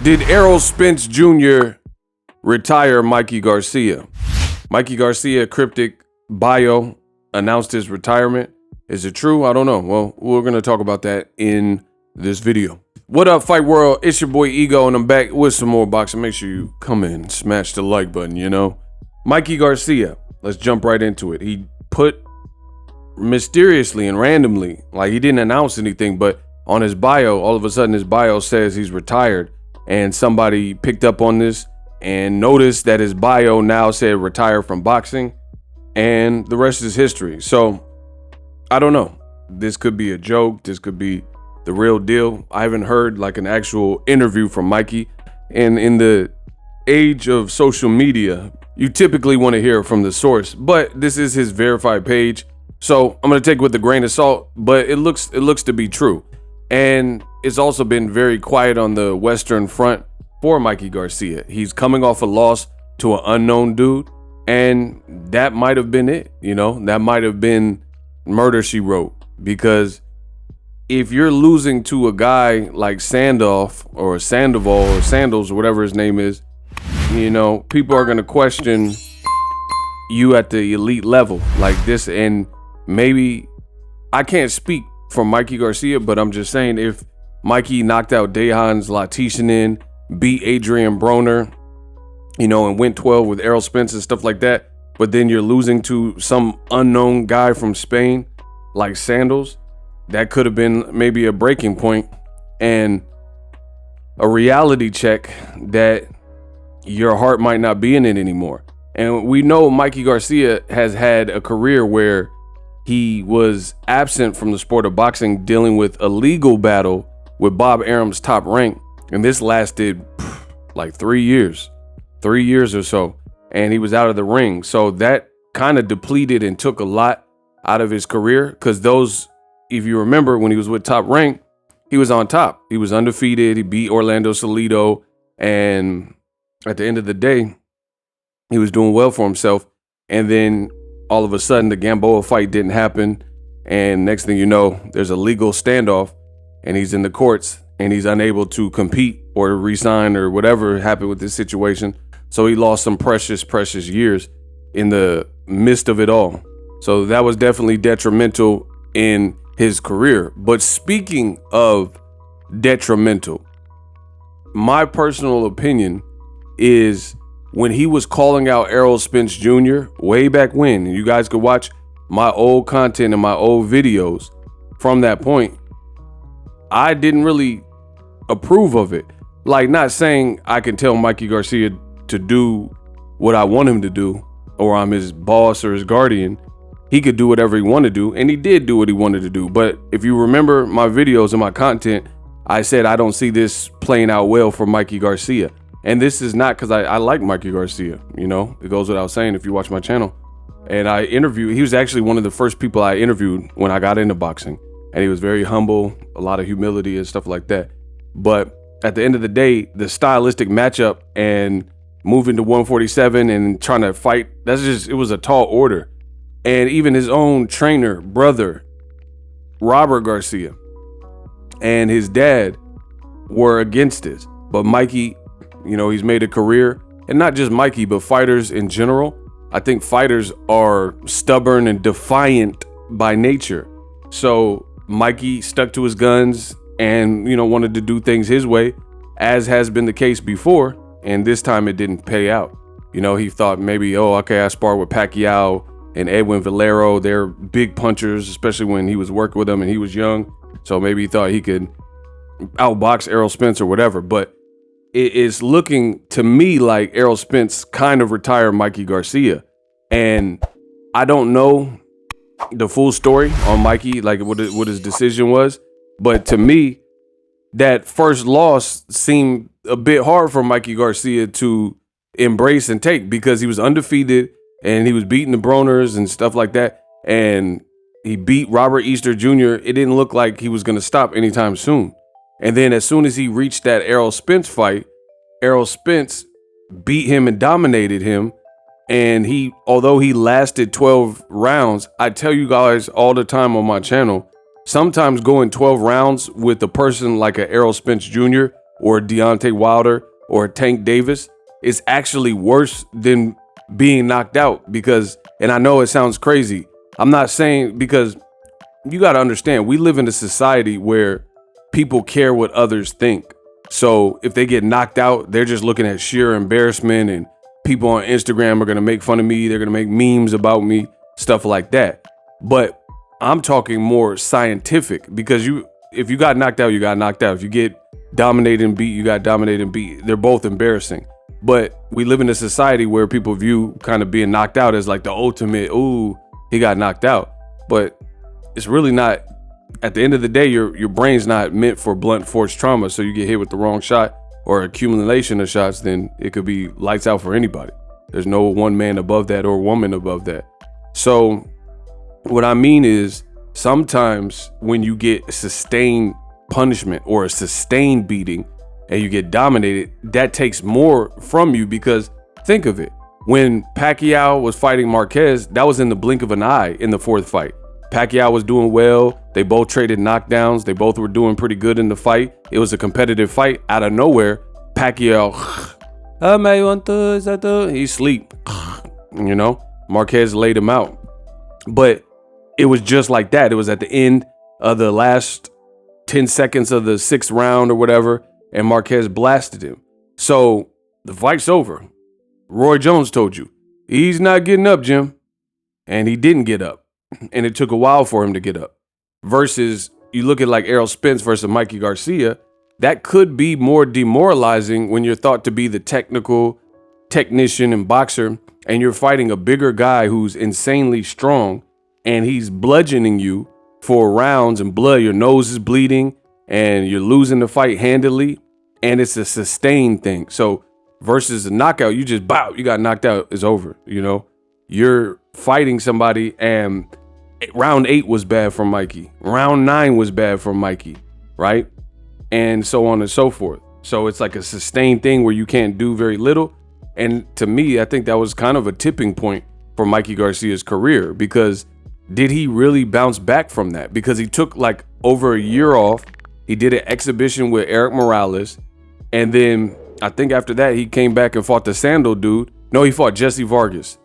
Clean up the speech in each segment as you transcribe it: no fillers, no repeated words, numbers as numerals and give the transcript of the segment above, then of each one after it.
Did Errol Spence Jr. retire Mikey Garcia? Mikey Garcia cryptic bio announced his retirement. Is it true? I don't know. Well, we're going to talk about that in this video. What up, Fight World? It's your boy Ego, and I'm back with some more boxing. Make sure you come in and smash the like button, you know. Mikey Garcia, let's jump right into it. He put mysteriously and randomly, like he didn't announce anything, but on his bio, all of a sudden his bio says he's retired, and somebody picked up on this and noticed that his bio now said retire from boxing, and the rest is history. So I don't know. This could be a joke. This could be the real deal. I haven't heard like an actual interview from Mikey, and in the age of social media, you typically want to hear from the source, but this is his verified page, so I'm going to take it with a grain of salt, but it looks to be true. And it's also been very quiet on the Western front for Mikey Garcia. He's coming off a loss to an unknown dude, and that might have been it, you know? That might have been murder she wrote, because if you're losing to a guy like Sandoval or Sandals or whatever his name is, you know, people are going to question you at the elite level like this. And maybe I can't speak for Mikey Garcia, but I'm just saying, if Mikey knocked out Dejan's Latishinin, beat Adrian Broner, you know, and went 12 with Errol Spence and stuff like that, but then you're losing to some unknown guy from Spain like Sandals, that could have been maybe a breaking point and a reality check that your heart might not be in it anymore. And we know Mikey Garcia has had a career where he was absent from the sport of boxing, dealing with a legal battle with Bob Arum's Top Rank, and this lasted like 3 years or so, and he was out of the ring. So that kind of depleted and took a lot out of his career, because those, if you remember, when he was with Top Rank, he was on top. He was undefeated. He beat Orlando Salido, and at the end of the day, he was doing well for himself. And then all of a sudden, the Gamboa fight didn't happen, and next thing you know, there's a legal standoff, and he's in the courts, and he's unable to compete or resign or whatever happened with this situation. So he lost some precious years in the midst of it all. So that was definitely detrimental in his career. But speaking of detrimental, my personal opinion is when he was calling out Errol Spence Jr. way back when, and you guys could watch my old content and my old videos from that point, I didn't really approve of it. Like, not saying I can tell Mikey Garcia to do what I want him to do, or I'm his boss or his guardian. He could do whatever he wanted to do, and he did do what he wanted to do. But if you remember my videos and my content, I said I don't see this playing out well for Mikey Garcia. And this is not because I like Mikey Garcia, you know, it goes without saying if you watch my channel. And he was actually one of the first people I interviewed when I got into boxing. And he was very humble, a lot of humility and stuff like that. But at the end of the day, the stylistic matchup and moving to 147 and trying to fight, it was a tall order. And even his own trainer, brother, Robert Garcia, and his dad were against this. But Mikey, you know, he's made a career, and not just Mikey, but fighters in general. I think fighters are stubborn and defiant by nature. So Mikey stuck to his guns and, you know, wanted to do things his way, as has been the case before. And this time it didn't pay out. You know, he thought maybe, oh, okay, I sparred with Pacquiao and Edwin Valero. They're big punchers, especially when he was working with them and he was young. So maybe he thought he could outbox Errol Spence or whatever. But it is looking to me like Errol Spence kind of retired Mikey Garcia. And I don't know the full story on Mikey, like what his decision was. But to me, that first loss seemed a bit hard for Mikey Garcia to embrace and take, because he was undefeated and he was beating the Broners and stuff like that. And he beat Robert Easter Jr. It didn't look like he was going to stop anytime soon. And then as soon as he reached that Errol Spence fight, Errol Spence beat him and dominated him. And although he lasted 12 rounds, I tell you guys all the time on my channel, sometimes going 12 rounds with a person like a Errol Spence Jr. or Deontay Wilder or Tank Davis is actually worse than being knocked out. Because, and I know it sounds crazy, I'm not saying, because you got to understand, we live in a society where people care what others think. So if they get knocked out, they're just looking at sheer embarrassment, and people on Instagram are going to make fun of me. They're going to make memes about me, stuff like that. But I'm talking more scientific, because if you got knocked out, you got knocked out. If you get dominated and beat, you got dominated and beat. They're both embarrassing. But we live in a society where people view kind of being knocked out as like the ultimate, ooh, he got knocked out. But it's really not. At the end of the day, your brain's not meant for blunt force trauma. So you get hit with the wrong shot or accumulation of shots, then it could be lights out for anybody. There's no one man above that or woman above that. So what I mean is, sometimes when you get sustained punishment or a sustained beating and you get dominated, that takes more from you. Because think of it, when Pacquiao was fighting Marquez, that was in the blink of an eye in the fourth fight. Pacquiao was doing well. They both traded knockdowns. They both were doing pretty good in the fight. It was a competitive fight. Out of nowhere, Pacquiao, he sleep. You know, Marquez laid him out. But it was just like that. It was at the end of the last 10 seconds of the 6th round or whatever, and Marquez blasted him. So the fight's over. Roy Jones told you, he's not getting up, Jim. And he didn't get up. And it took a while for him to get up. Versus, you look at like Errol Spence versus Mikey Garcia, that could be more demoralizing when you're thought to be the technician and boxer, and you're fighting a bigger guy who's insanely strong, and he's bludgeoning you for rounds and blood. Your nose is bleeding and you're losing the fight handily, and it's a sustained thing. So versus a knockout, you just you got knocked out, it's over. You know, you're fighting somebody, and round 8 was bad for Mikey. Round 9 was bad for Mikey, right? And so on and so forth. So it's like a sustained thing where you can't do very little. And to me, I think that was kind of a tipping point for Mikey Garcia's career, because did he really bounce back from that? Because he took like over a year off. He did an exhibition with Eric Morales. And then I think after that, he came back and fought the Sandal dude. No, he fought Jesse Vargas.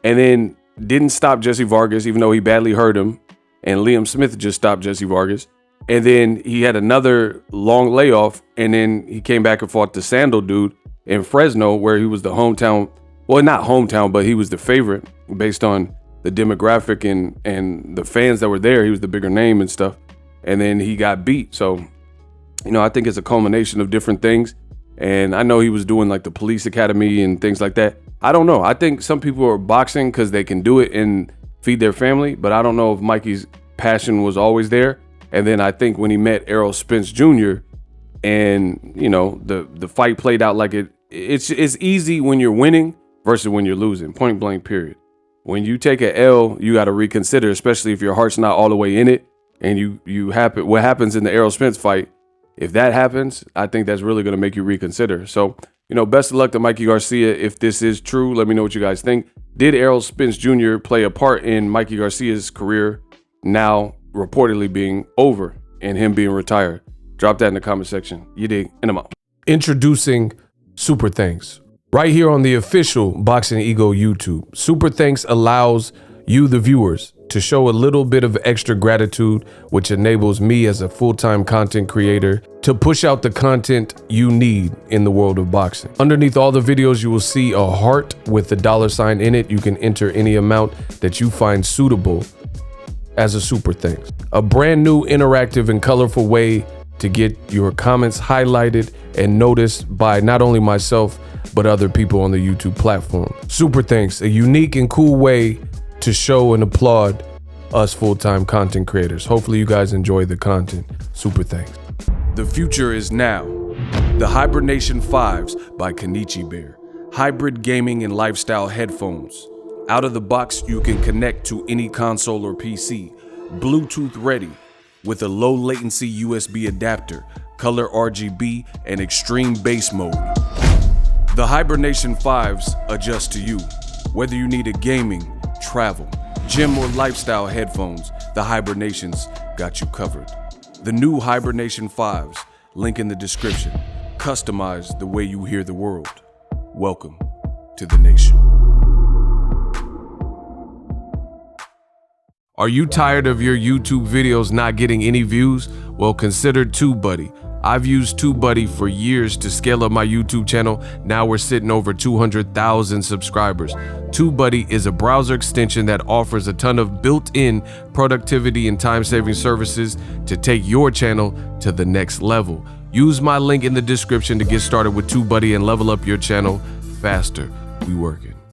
And then didn't stop Jesse Vargas, even though he badly hurt him. And Liam Smith just stopped Jesse Vargas. And then he had another long layoff. And then he came back and fought the Sandal dude in Fresno, where he was the hometown. Well, not hometown, but he was the favorite based on the demographic and the fans that were there. He was the bigger name and stuff. And then he got beat. So, you know, I think it's a culmination of different things. And I know he was doing like the police academy and things like that. I don't know. I think some people are boxing because they can do it and feed their family. But I don't know if Mikey's passion was always there. And then I think when he met Errol Spence Jr. and, you know, the fight played out like it's easy when you're winning versus when you're losing. Point blank, period. When you take an L, you got to reconsider, especially if your heart's not all the way in it. And what happens in the Errol Spence fight, if that happens, I think that's really going to make you reconsider. So, you know, best of luck to Mikey Garcia. If this is true, let me know what you guys think. Did Errol Spence Jr. play a part in Mikey Garcia's career now reportedly being over and him being retired? Drop that in the comment section. You dig? And I'm out. Introducing Super Thanks. Right here on the official Boxing Ego YouTube. Super Thanks allows you, the viewers, to show a little bit of extra gratitude, which enables me as a full-time content creator to push out the content you need in the world of boxing. Underneath all the videos, you will see a heart with a $sign in it. You can enter any amount that you find suitable as a super thanks. A brand new interactive and colorful way to get your comments highlighted and noticed by not only myself, but other people on the YouTube platform. Super thanks, a unique and cool way to show and applaud us full-time content creators. Hopefully you guys enjoy the content. Super thanks. The future is now. The Hibernation 5s by Kenichi Bear. Hybrid gaming and lifestyle headphones. Out of the box, you can connect to any console or PC. Bluetooth ready with a low latency USB adapter, color RGB, and extreme bass mode. The Hibernation 5s adjust to you. Whether you need a gaming, travel, gym, or lifestyle headphones, the Hibernations got you covered. The new Hibernation 5s, link in the description. customize the way you hear the world. Welcome to the nation. Are you tired of your YouTube videos not getting any views? Well, consider TubeBuddy. I've used TubeBuddy for years to scale up my YouTube channel. Now we're sitting over 200,000 subscribers. TubeBuddy is a browser extension that offers a ton of built-in productivity and time-saving services to take your channel to the next level. Use my link in the description to get started with TubeBuddy and level up your channel faster. We working.